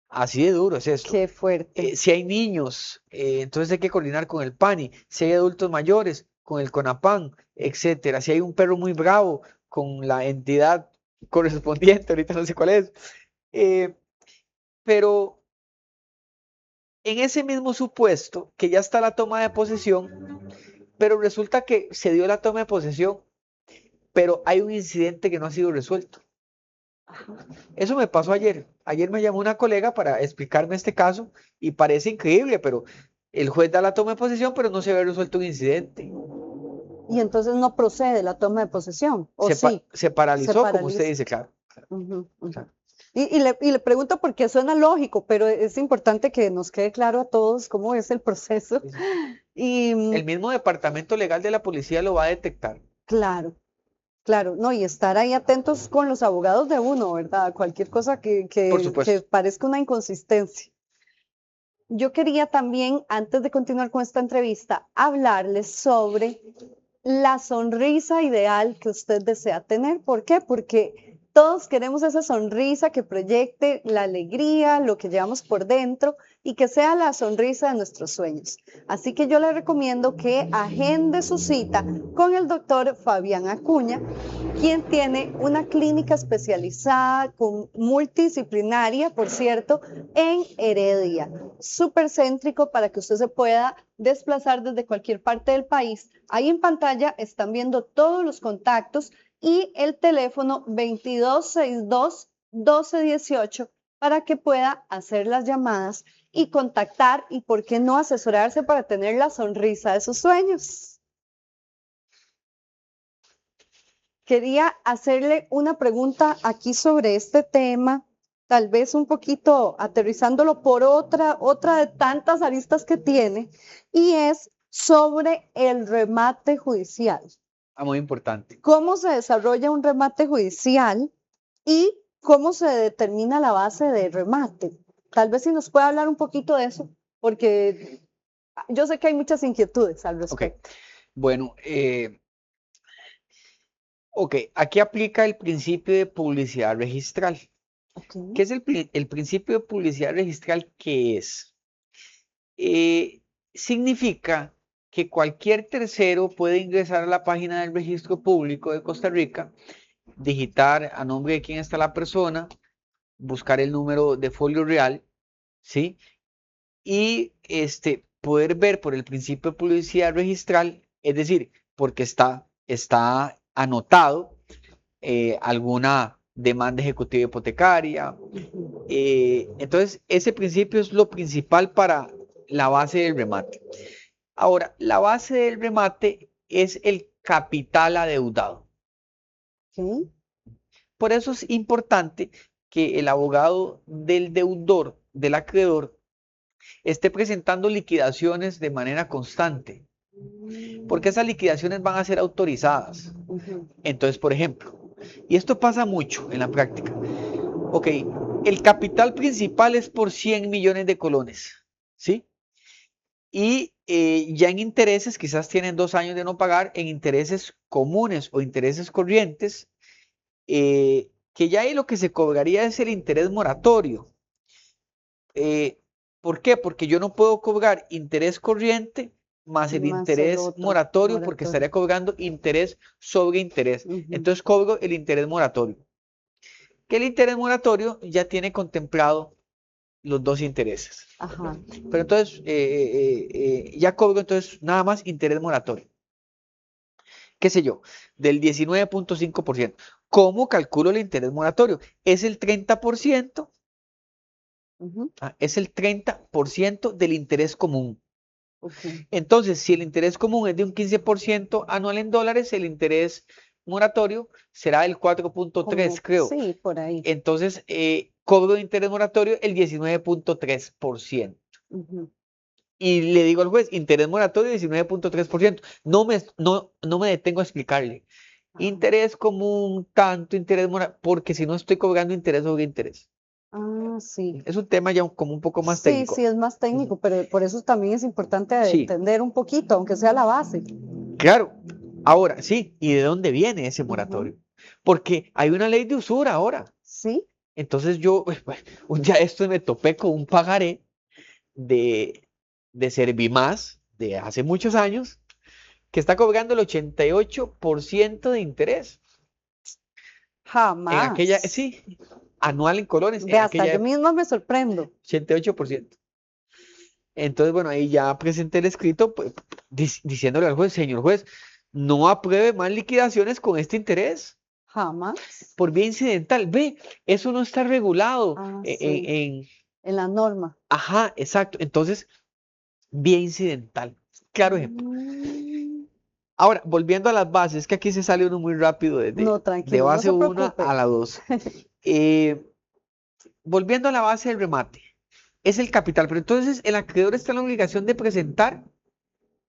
S3: Así de duro es esto.
S2: qué fuerte.
S3: Si hay niños, entonces hay que coordinar con el PANI. Si hay adultos mayores, con el CONAPAN, etcétera. Si hay un perro muy bravo, con la entidad correspondiente, ahorita no sé cuál es. Eh, pero en ese mismo supuesto, que ya está la toma de posesión, pero resulta que se dio la toma de posesión, pero hay un incidente que no ha sido resuelto. Eso me pasó ayer. Ayer me llamó una colega para explicarme este caso y parece increíble, pero el juez da la toma de posesión, pero no se había resuelto un incidente.
S2: Y entonces no procede la toma de posesión, ¿o sí?
S3: Se paralizó, como usted
S2: paraliza.
S3: dice, claro.
S2: Ujú, ujú.
S3: Claro.
S2: Y le pregunto porque suena lógico, pero es importante que nos quede claro a todos cómo es el proceso.
S3: Sí, sí.
S2: Y
S3: El mismo departamento legal de la policía lo va a detectar.
S2: claro, claro, no, y estar ahí atentos con los abogados de uno, ¿verdad? Cualquier cosa
S3: Por
S2: que
S3: supuesto.
S2: parezca una inconsistencia. Yo quería también, antes de continuar con esta entrevista, hablarles sobre la sonrisa ideal que usted desea tener. ¿Por qué? Porque Todos queremos esa sonrisa que proyecte la alegría, lo que llevamos por dentro y que sea la sonrisa de nuestros sueños. Así que yo le recomiendo que agende su cita con el doctor Fabián Acuña, quien tiene una clínica especializada multidisciplinaria, por cierto, en Heredia. Súper céntrico para que usted se pueda desplazar desde cualquier parte del país. Ahí en pantalla están viendo todos los contactos y el teléfono 2262-1218 para que pueda hacer las llamadas y contactar y, ¿por qué no, asesorarse para tener la sonrisa de sus sueños? Quería hacerle una pregunta aquí sobre este tema, tal vez un poquito aterrizándolo por otra de tantas aristas que tiene, y es sobre el remate judicial.
S3: Muy importante.
S2: ¿Cómo se desarrolla un remate judicial y cómo se determina la base de remate? Tal vez si nos puede hablar un poquito de eso, porque yo sé que hay muchas inquietudes al respecto.
S3: Bueno, aquí aplica el principio de publicidad registral. ¿Qué es el principio de publicidad registral? ¿Qué es? Significa que cualquier tercero puede ingresar a la página del Registro Público de Costa Rica, digitar a nombre de quién está la persona, buscar el número de folio real, ¿sí? Y poder ver por el principio de publicidad registral, es decir, porque está anotado alguna demanda ejecutiva hipotecaria. Entonces, ese principio es lo principal para la base del remate. Ahora, la base del remate es el capital adeudado.
S2: ¿Sí?
S3: Por eso es importante que el abogado del deudor, del acreedor, esté presentando liquidaciones de manera constante, porque esas liquidaciones van a ser autorizadas. Entonces, por ejemplo, y esto pasa mucho en la práctica, el capital principal es por 100 millones de colones, ¿sí? Y ya en intereses, quizás tienen 2 años de no pagar, en intereses comunes o intereses corrientes, que ya ahí lo que se cobraría es el interés moratorio. ¿Por qué? Porque yo no puedo cobrar interés corriente más el interés moratorio, porque estaría cobrando interés sobre interés. Entonces cobro el interés moratorio. Que el interés moratorio ya tiene contemplado los 2 intereses.
S2: Ajá.
S3: Pero entonces ya cobro entonces nada más interés moratorio. ¿Qué sé yo? Del 19.5%. ¿Cómo calculo el interés moratorio? Es el 30%. Es el 30% del interés común. Entonces, si el interés común es de un 15% anual en dólares, el interés moratorio será del 4.3, creo.
S2: Sí, por ahí.
S3: Entonces, cobro de interés moratorio el 19.3%. Y le digo al juez, interés moratorio 19.3%. No me detengo a explicarle. Interés común, tanto interés moratorio, porque si no estoy cobrando interés sobre interés.
S2: Sí.
S3: Es un tema ya como un poco más técnico.
S2: Sí, es más técnico, pero por eso también es importante entender un poquito, aunque sea la base.
S3: Claro. Ahora, sí, ¿y de dónde viene ese moratorio? Porque hay una ley de usura ahora.
S2: Sí.
S3: Entonces yo, un día me topé con un pagaré de Servimás de hace muchos años que está cobrando el 88% de interés.
S2: Jamás.
S3: En aquella, sí, anual en colones.
S2: Hasta yo misma me sorprendo.
S3: 88%. Entonces, bueno, ahí ya presenté el escrito pues, diciéndole al juez, señor juez, no apruebe más liquidaciones con este interés.
S2: Jamás.
S3: Por vía incidental. Ve, eso no está regulado
S2: en la norma.
S3: Ajá, exacto. Entonces, vía incidental. Claro ejemplo. Ahora, volviendo a las bases, que aquí se sale uno muy rápido de base 1 a la 2. Volviendo a la base del remate, es el capital, pero entonces el acreedor está en la obligación de presentar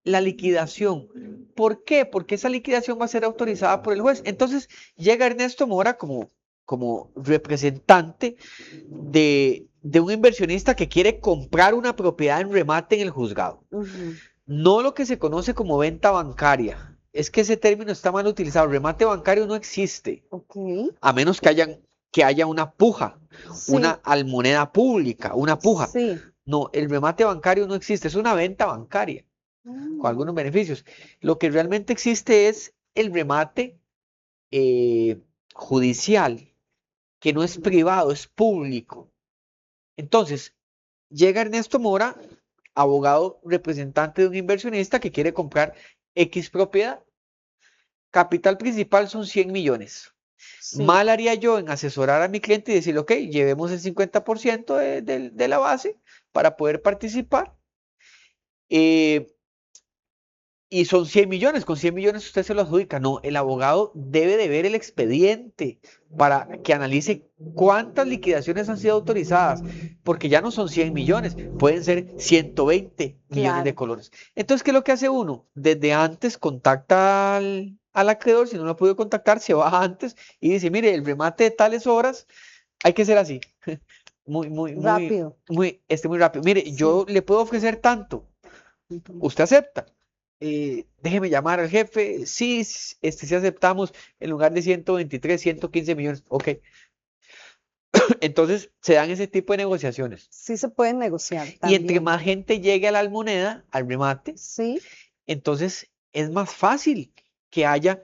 S3: la liquidación. ¿Por qué? Porque esa liquidación va a ser autorizada por el juez. Entonces llega Ernesto Mora como representante de un inversionista que quiere comprar una propiedad en remate en el juzgado. No lo que se conoce como venta bancaria. es que ese término está mal utilizado. Remate bancario no existe,
S2: Ok,
S3: a menos que haya una puja,
S2: sí,
S3: una almoneda pública, una puja.
S2: sí.
S3: No, el remate bancario no existe, es una venta bancaria con algunos beneficios. Lo que realmente existe es el remate judicial, que no es privado, es público. Entonces, llega Ernesto Mora, abogado representante de un inversionista que quiere comprar X propiedad. Capital principal son 100 millones.
S2: Sí,
S3: Mal haría yo en asesorar a mi cliente y decirle, ok, llevemos el 50% de la base para poder participar. Y son 100 millones, con 100 millones usted se lo adjudica. No, el abogado debe de ver el expediente para que analice cuántas liquidaciones han sido autorizadas, porque ya no son 100 millones, pueden ser 120 millones de
S2: claro.
S3: colones. Entonces, ¿qué es lo que hace uno? Desde antes contacta al acreedor, si no lo ha podido contactar, se va antes y dice, mire, el remate de tales horas hay que ser así,
S2: Rápido.
S3: muy rápido. Mire,
S2: Sí.
S3: yo le puedo ofrecer tanto, ¿usted acepta? Déjeme llamar al jefe, sí, sí aceptamos, en lugar de 123, 115 millones, ok. Entonces se dan ese tipo de negociaciones.
S2: Sí se pueden negociar
S3: Y entre
S2: también.
S3: más gente llegue a la almoneda, al remate,
S2: Sí,
S3: entonces es más fácil que haya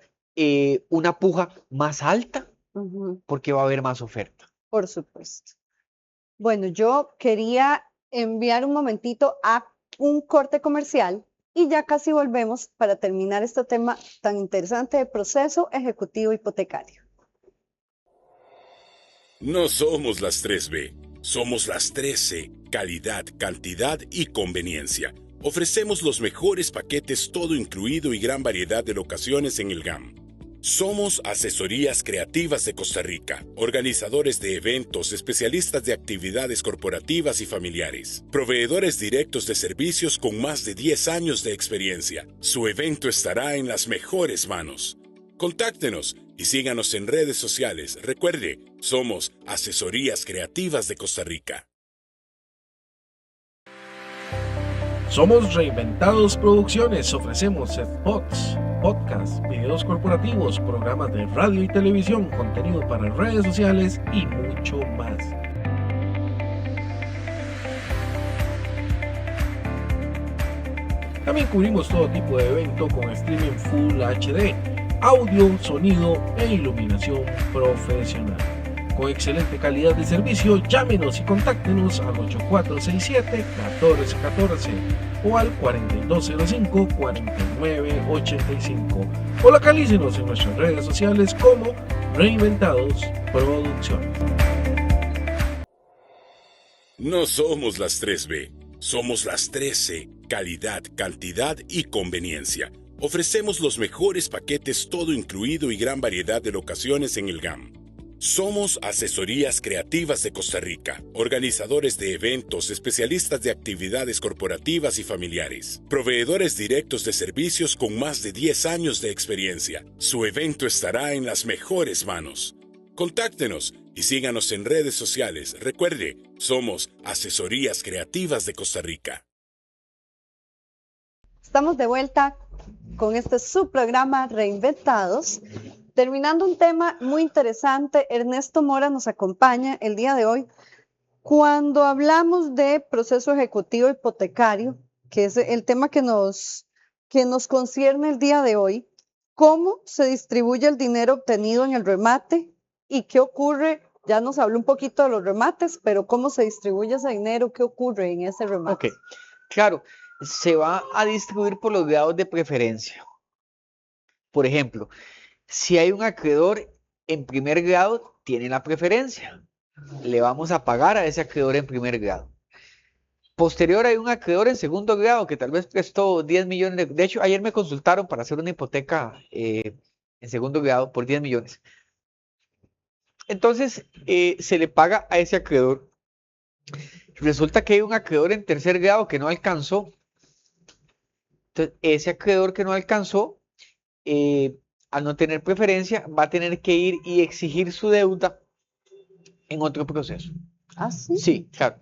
S3: una puja más alta,
S2: ujú,
S3: porque va a haber más oferta.
S2: por supuesto. Bueno, yo quería enviar un momentito a un corte comercial y ya casi volvemos para terminar este tema tan interesante de proceso ejecutivo hipotecario.
S4: No somos las 3B, somos las 13, calidad, cantidad y conveniencia. Ofrecemos los mejores paquetes todo incluido y gran variedad de locaciones en el GAM. Somos Asesorías Creativas de Costa Rica, organizadores de eventos, especialistas de actividades corporativas y familiares, proveedores directos de servicios con más de 10 años de experiencia. Su evento estará en las mejores manos. Contáctenos y síganos en redes sociales. Recuerde, somos Asesorías Creativas de Costa Rica.
S5: Somos Reinventados Producciones, ofrecemos spots, podcasts, videos corporativos, programas de radio y televisión, contenido para redes sociales y mucho más. También cubrimos todo tipo de evento con streaming Full HD, audio, sonido e iluminación profesional. Con excelente calidad de servicio, llámenos y contáctenos al 8467-1414 o al 4205-4985 o localícenos en nuestras redes sociales como Reinventados Producciones.
S4: No somos las 3B, somos las 13, calidad, cantidad y conveniencia. Ofrecemos los mejores paquetes todo incluido y gran variedad de locaciones en el GAM. Somos Asesorías Creativas de Costa Rica, organizadores de eventos, especialistas de actividades corporativas y familiares, proveedores directos de servicios con más de 10 años de experiencia. Su evento estará en las mejores manos. Contáctenos y síganos en redes sociales. Recuerde, somos Asesorías Creativas de Costa Rica.
S2: Estamos de vuelta con este subprograma Reinventados. Terminando un tema muy interesante, Ernesto Mora nos acompaña el día de hoy. Cuando hablamos de proceso ejecutivo hipotecario, que es el tema que nos concierne el día de hoy, ¿cómo se distribuye el dinero obtenido en el remate y qué ocurre? Ya nos habló un poquito de los remates, pero ¿cómo se distribuye ese dinero? ¿Qué ocurre en ese remate?
S3: Ok, claro, se va a distribuir por los grados de preferencia. Por ejemplo, si hay un acreedor en primer grado, tiene la preferencia. Le vamos a pagar a ese acreedor en primer grado. Posterior hay un acreedor en segundo grado que tal vez prestó 10 millones. De hecho, ayer me consultaron para hacer una hipoteca en segundo grado por 10 millones. Entonces, se le paga a ese acreedor. Resulta que hay un acreedor en tercer grado que no alcanzó. Entonces, ese acreedor que no alcanzó, al no tener preferencia, va a tener que ir y exigir su deuda en otro proceso.
S2: ¿Ah, sí?
S3: Sí, claro.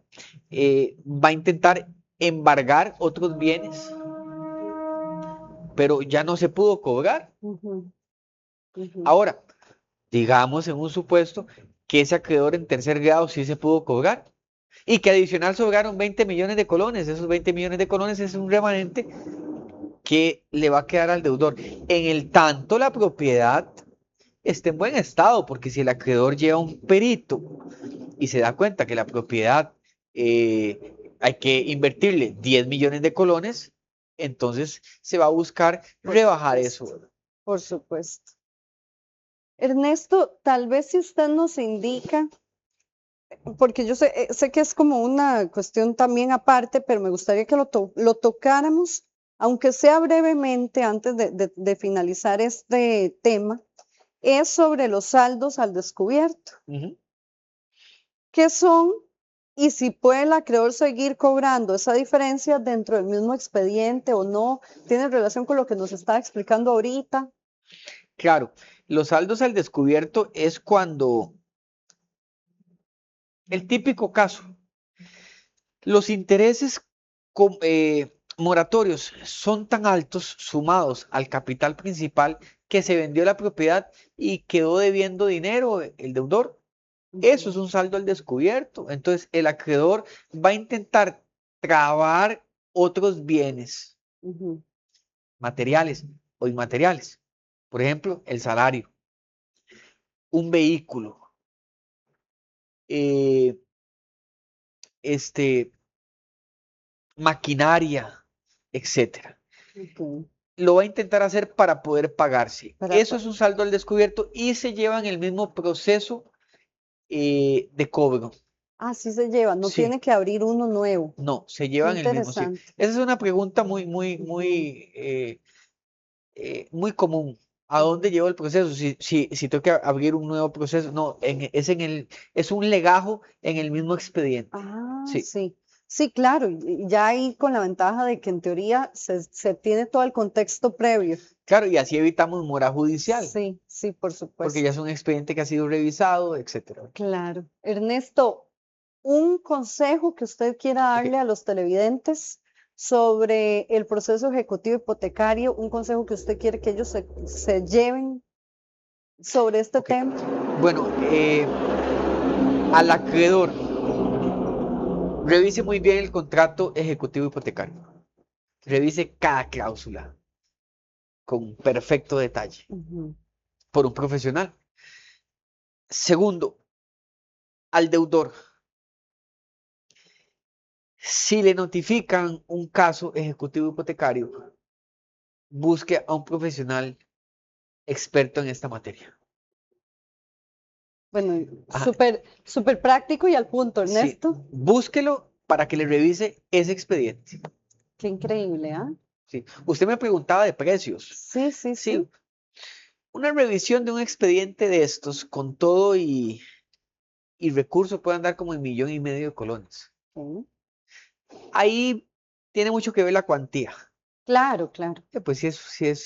S3: Va a intentar embargar otros bienes pero ya no se pudo cobrar.
S2: Ujú, ujú.
S3: Ahora, digamos en un supuesto que ese acreedor en tercer grado sí se pudo cobrar y que adicional sobraron 20 millones de colones. Esos 20 millones de colones es un remanente que le va a quedar al deudor. En el tanto, la propiedad esté en buen estado, porque si el acreedor lleva un perito y se da cuenta que la propiedad hay que invertirle 10 millones de colones, entonces se va a buscar
S2: Por
S3: rebajar
S2: supuesto,
S3: eso.
S2: por supuesto. Ernesto, tal vez si usted nos indica, porque yo sé que es como una cuestión también aparte, pero me gustaría que lo tocáramos, aunque sea brevemente antes de finalizar este tema, es sobre los saldos al descubierto.
S3: Ujú.
S2: ¿Qué son? Y si puede el acreedor seguir cobrando esa diferencia dentro del mismo expediente o no, tiene relación con lo que nos está explicando ahorita.
S3: Claro, los saldos al descubierto es cuando el típico caso, los intereses moratorios son tan altos sumados al capital principal que se vendió la propiedad y quedó debiendo dinero el deudor. Eso es un saldo al descubierto. Entonces, el acreedor va a intentar trabar otros bienes
S2: Ujú,
S3: materiales o inmateriales. Por ejemplo, el salario, un vehículo, eh, este, maquinaria, etcétera.
S2: ujú.
S3: Lo va a intentar hacer para poder pagarse.
S2: Para
S3: Eso es un saldo al descubierto y se lleva en el mismo proceso de cobro.
S2: Así se lleva, no
S3: Sí,
S2: tiene que abrir uno nuevo.
S3: no, se
S2: Qué
S3: llevan el mismo. Sí.
S2: interesante.
S3: Esa es una pregunta muy común. ¿A dónde llevo el proceso? Si tengo que abrir un nuevo proceso. No, es un legajo en el mismo expediente.
S2: Ah,
S3: Sí,
S2: sí. Sí, claro, y ya ahí con la ventaja de que en teoría se tiene todo el contexto previo.
S3: claro, y así evitamos mora judicial,
S2: Sí, sí, por
S3: porque ya
S2: supuesto.
S3: es un expediente que ha sido revisado, etcétera.
S2: Claro. Ernesto, un consejo que usted quiera
S3: Ok.
S2: darle a los televidentes sobre el proceso ejecutivo hipotecario, un consejo que usted quiere que ellos se lleven sobre este
S3: Ok.
S2: tema.
S3: Bueno, al acreedor, revise muy bien el contrato ejecutivo hipotecario. Revise cada cláusula con perfecto detalle
S2: Ujú,
S3: por un profesional. Segundo, al deudor, si le notifican un caso ejecutivo hipotecario, busque a un profesional experto en esta materia.
S2: bueno,
S3: Ajá,
S2: súper práctico y al punto,
S3: sí,
S2: Ernesto.
S3: búsquelo para que le revise ese expediente.
S2: Qué increíble, ¿ah?
S3: Sí. Usted me preguntaba de precios.
S2: Sí, sí,
S3: Sí,
S2: sí.
S3: una revisión de un expediente de estos con todo y recursos puede andar como en 1,5 millones de colones.
S2: Sí.
S3: Ahí tiene mucho que ver la cuantía.
S2: Claro, claro.
S3: Pues si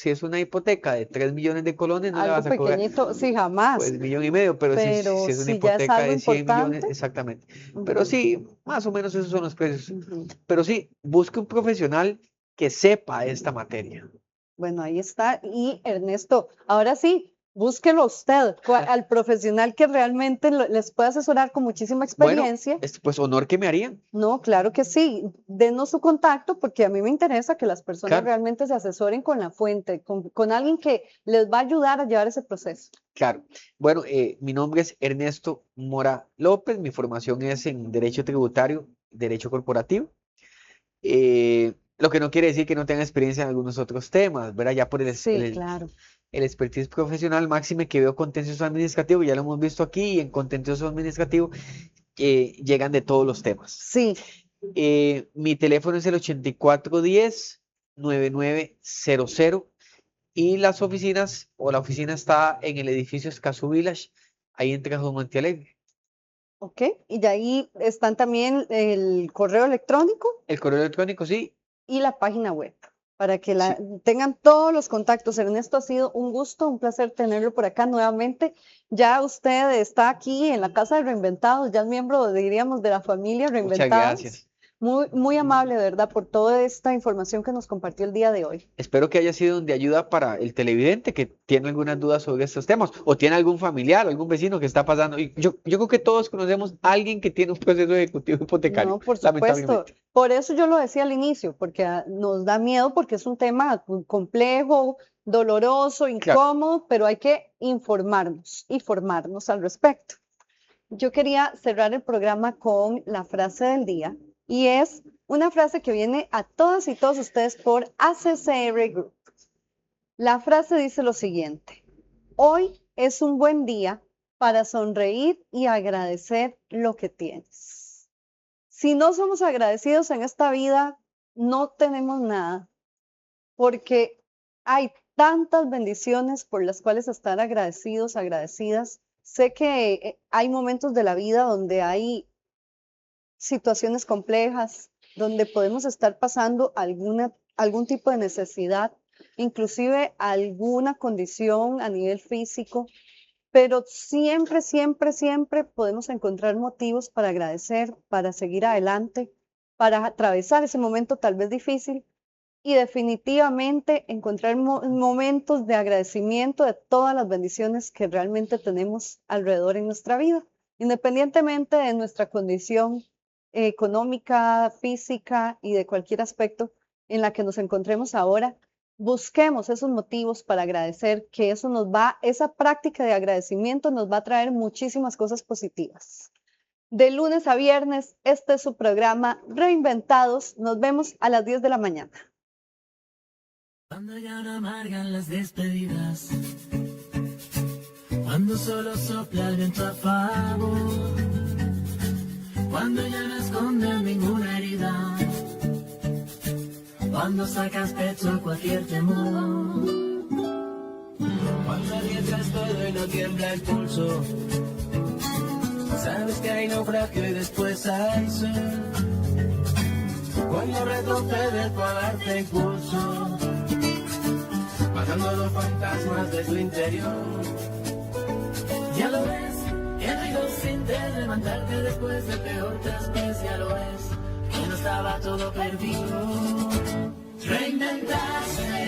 S3: es una hipoteca de 3 millones de colones, no le
S2: Algo
S3: vas a cobrar
S2: pequeñito, sí, jamás.
S3: pues 1,5 millones, pero si,
S2: Pero
S3: si es una
S2: si ya es
S3: hipoteca
S2: algo
S3: de 100 millones,
S2: importante.
S3: exactamente. Pero
S2: Ujú,
S3: sí, más o menos esos son los precios.
S2: ujú.
S3: Pero sí, busque un profesional que sepa esta materia.
S2: Bueno, ahí está. Y Ernesto, ahora sí, búsquelo usted, al profesional que realmente les puede asesorar con muchísima
S3: Bueno,
S2: experiencia.
S3: pues honor que me harían.
S2: No, claro que sí. Denos su contacto porque a mí me interesa que las personas
S3: Claro,
S2: realmente se asesoren con la fuente, con alguien que les va a ayudar a llevar ese proceso.
S3: claro. Bueno, mi nombre es Ernesto Mora López. Mi formación es en Derecho Tributario, Derecho Corporativo. Lo que no quiere decir que no tenga experiencia en algunos otros temas, ¿verdad? Ya por
S2: Sí, claro.
S3: el expertise profesional máxime que veo contencioso administrativo, ya lo hemos visto aquí, y en contencioso administrativo llegan de todos los temas.
S2: Sí,
S3: Mi teléfono es el 8410-9900 y las oficinas, o la oficina está en el edificio Escazú Village, ahí en Trabajos Montealegre.
S2: ok. Y de ahí están también el correo electrónico
S3: El correo electrónico, sí,
S2: y la página web para que
S3: sí,
S2: tengan todos los contactos. Ernesto, ha sido un gusto, un placer tenerlo por acá nuevamente. Ya usted está aquí en la Casa de Reinventados, ya es miembro, diríamos, de la familia
S3: muchas
S2: Reinventados.
S3: gracias.
S2: Muy, muy amable, de verdad, por toda esta información que nos compartió el día de hoy.
S3: Espero que haya sido de ayuda para el televidente que tiene algunas dudas sobre estos temas o tiene algún familiar o algún vecino que está pasando. Y yo creo que todos conocemos a alguien que tiene un proceso ejecutivo hipotecario,
S2: No, por supuesto.
S3: lamentablemente.
S2: Por eso yo lo decía al inicio, porque nos da miedo porque es un tema complejo, doloroso, incómodo, pero hay que informarnos y formarnos al respecto. Yo quería cerrar el programa con la frase del día y es una frase que viene a todas y todos ustedes por ACCR Group. La frase dice lo siguiente: hoy es un buen día para sonreír y agradecer lo que tienes. Si no somos agradecidos en esta vida, no tenemos nada, porque hay tantas bendiciones por las cuales estar agradecidos, agradecidas. Sé que hay momentos de la vida donde hay situaciones complejas, donde podemos estar pasando algún tipo de necesidad, inclusive alguna condición a nivel físico, pero siempre, siempre, siempre podemos encontrar motivos para agradecer, para seguir adelante, para atravesar ese momento tal vez difícil y definitivamente encontrar momentos de agradecimiento de todas las bendiciones que realmente tenemos alrededor en nuestra vida, independientemente de nuestra condición económica, física y de cualquier aspecto en la que nos encontremos ahora. Busquemos esos motivos para agradecer, que esa práctica de agradecimiento nos va a traer muchísimas cosas positivas. De lunes a viernes, este es su programa Reinventados. Nos vemos a las 10 de la mañana.
S1: Cuando ya no amargan las despedidas, cuando solo sopla el viento a favor, cuando ya no escondes ninguna herida, cuando sacas pecho a cualquier temor, cuando arriesgas todo y no tiembla el pulso, sabes que hay naufragio y después hay sol, cuando retrocedes para darte impulso, matando los fantasmas de tu interior. Ya lo ves, que no hay dos sin de levantarte después del peor traspiés. Ya lo ves, que no estaba todo perdido. Reinventarse.